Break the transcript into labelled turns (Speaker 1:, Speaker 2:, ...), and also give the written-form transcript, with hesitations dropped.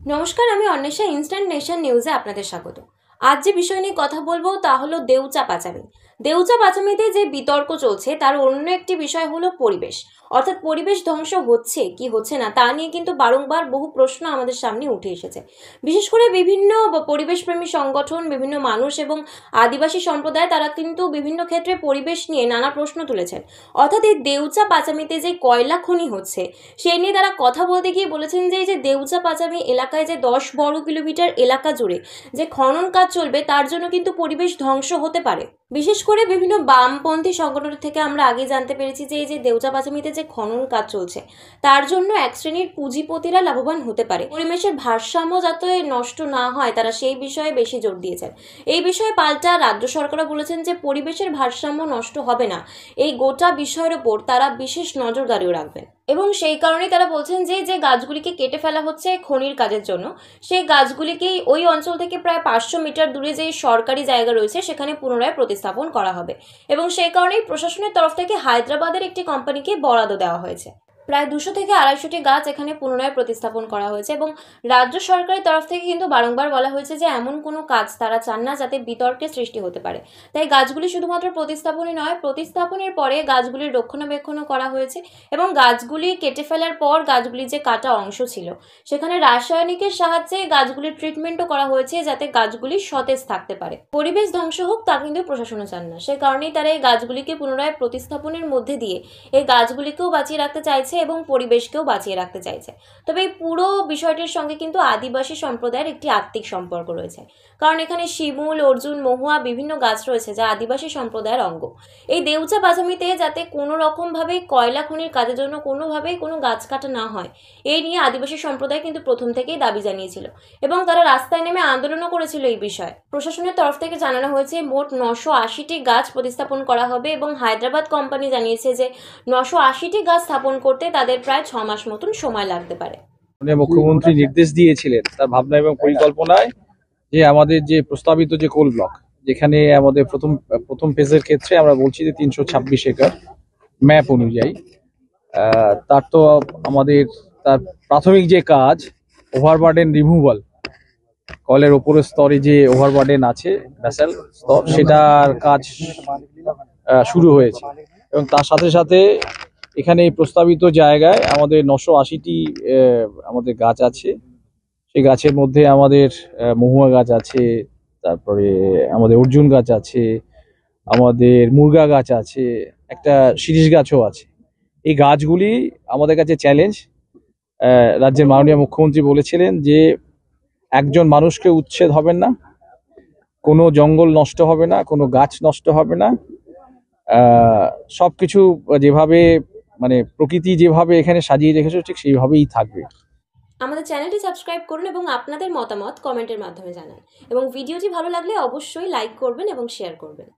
Speaker 1: নমস্কার, আমি Anwesha instant nation নিউজে আপনাদের স্বাগত। আজ যে বিষয় নিয়ে কথা বলবো তা হলো দেউচা পাচামি। দেউচা পাচামিতে যে বিতর্ক চলছে তার অন্য একটি বিষয় হলো পরিবেশ, অর্থাৎ পরিবেশ ধ্বংস হচ্ছে কি হচ্ছে না তা নিয়ে কিন্তু বারংবার বহু প্রশ্ন আমাদের সামনে উঠে এসেছে। বিশেষ করে বিভিন্ন পরিবেশপ্রেমী সংগঠন, বিভিন্ন মানুষ এবং আদিবাসী সম্প্রদায় তারা কিন্তু বিভিন্ন ক্ষেত্রে পরিবেশ নিয়ে নানা প্রশ্ন তুলেছেন। অর্থাৎ এই দেউচা পাচামিতে যে কয়লা খনি হচ্ছে সেই নিয়ে তারা কথা বলতে গিয়ে বলেছেন যে এই যে দেউচা পাচামি এলাকায় যে 10 বর্গ কিলোমিটার এলাকা জুড়ে যে খনন কাজ চলবে তার জন্য কিন্তু পরিবেশ ধ্বংস হতে পারে। বিশেষ করে বিভিন্ন বামপন্থী সংগঠন থেকে আমরা আগে জানতে পেরেছি যে এই যে দেউচা পাচামিতে যে খনন কাজ চলছে তার জন্য এক শ্রেণীর পুঁজিপতিরা লাভবান হতে পারে। পরিবেশের ভারসাম্য যাতে নষ্ট না হয় তারা সেই বিষয়ে বেশি জোর দিয়েছেন। এই বিষয়ে পাল্টা রাজ্য সরকারও বলেছেন যে পরিবেশের ভারসাম্য নষ্ট হবে না, এই গোটা বিষয়ের ওপর তারা বিশেষ নজরদারিও রাখবেন। এবং সেই কারণেই তারা বলছেন যে যে গাছগুলিকে কেটে ফেলা হচ্ছে খনির কাজের জন্য সেই গাছগুলিকেই ওই অঞ্চল থেকে প্রায় 500 মিটার দূরে যে সরকারি জায়গা রয়েছে সেখানে পুনরায় প্রতিস্থাপন করা হবে। এবং সেই কারণেই প্রশাসনের তরফ থেকে হায়দ্রাবাদের একটি কোম্পানিকে বরাদ্দ দেওয়া হয়েছে। প্রায় 200 থেকে 250টি গাছ এখানে পুনরায় প্রতিস্থাপন করা হয়েছে এবং রাজ্য সরকারের তরফ থেকে কিন্তু বারংবার বলা হয়েছে যে এমন কোনো কাজ তারা চান না যাতে বিতর্কের সৃষ্টি হতে পারে। তাই গাছগুলি শুধুমাত্র প্রতিস্থাপনই নয়, প্রতিস্থাপনের পরে গাছগুলির রক্ষণাবেক্ষণও করা হয়েছে এবং গাছগুলি কেটে ফেলার পর গাছগুলির যে কাটা অংশ ছিল সেখানে রাসায়নিকের সাহায্যে গাছগুলির ট্রিটমেন্টও করা হয়েছে যাতে গাছগুলি সতেজ থাকতে পারে। পরিবেশ ধ্বংস হোক তা কিন্তু প্রশাসনও চান না, সে কারণেই তারা এই গাছগুলিকে পুনরায় প্রতিস্থাপনের মধ্যে দিয়ে এই গাছগুলিকেও বাঁচিয়ে রাখতে চাইছে এবং পরিবেশকেও বাঁচিয়ে রাখতে চাইছে। তবে এই পুরো বিষয়টির সঙ্গে কিন্তু আদিবাসী সম্প্রদায়ের একটি আত্মিক সম্পর্ক রয়েছে, কারণ এখানে শিমুল, অর্জুন, মহুয়া বিভিন্ন গাছ রয়েছে যা আদিবাসী সম্প্রদায়ের অঙ্গ। এই দেউচা পাচামিতে যাতে কোনো রকমভাবে কয়লা খনির কাজের জন্য কোনোভাবেই কোনো গাছ কাটা না হয় এই নিয়ে আদিবাসী সম্প্রদায় কিন্তু প্রথম থেকেই দাবি জানিয়েছিল এবং তারা রাস্তায় নেমে আন্দোলনও করেছিল। এই বিষয়ে প্রশাসনের তরফ থেকে জানানো হয়েছে মোট 980টি গাছ প্রতিস্থাপন করা হবে এবং হায়দ্রাবাদ কোম্পানি জানিয়েছে যে 980টি গাছ স্থাপন করতে তাদের প্রায় 6 মাস মতন সময় লাগতে পারে।
Speaker 2: মুখ্যমন্ত্রী নির্দেশ দিয়েছিলেন তার ভাবনা এবং পরিকল্পনায় যে আমাদের যে প্রস্তাবিত যে কোল ব্লক, যেখানে আমাদের প্রথম ফেজের ক্ষেত্রে আমরা বলছি যে 326 একর ম্যাপ অনুযায়ী, তার তো আমাদের তার প্রাথমিক যে কাজ ওভারবার্ডেন রিমুভাল, কলের ওপরের স্তরে যে ওভারবার্ডেন আছে ভ্যাসেল স্তর, সেটার কাজ শুরু হয়েছে এবং তার সাথে সাথে এখানে এই প্রস্তাবিত জায়গায় আমাদের 980টি আমাদের গাছ আছে। সেই গাছের মধ্যে আমাদের মহুয়া গাছ আছে, তারপরে আমাদের অর্জুন গাছ আছে, আমাদের মুরগা গাছ আছে, একটা শিরীষ গাছও আছে। এই গাছগুলি আমাদের কাছে চ্যালেঞ্জ। রাজ্যের মাননীয় মুখ্যমন্ত্রী বলেছিলেন যে একজন মানুষকে উচ্ছেদ হবেন না, কোনো জঙ্গল নষ্ট হবে না, কোনো গাছ নষ্ট হবে না, সবকিছু যেভাবে মানে প্রকৃতি যেভাবে এখানে সাজিয়ে রেখেছে ঠিক সেইভাবেই থাকবে।
Speaker 1: আমাদের চ্যানেলটি সাবস্ক্রাইব করুন এবং আপনাদের মতামত কমেন্টের মাধ্যমে জানান এবং ভিডিওটি ভালো লাগলে অবশ্যই লাইক করবেন এবং শেয়ার করবেন।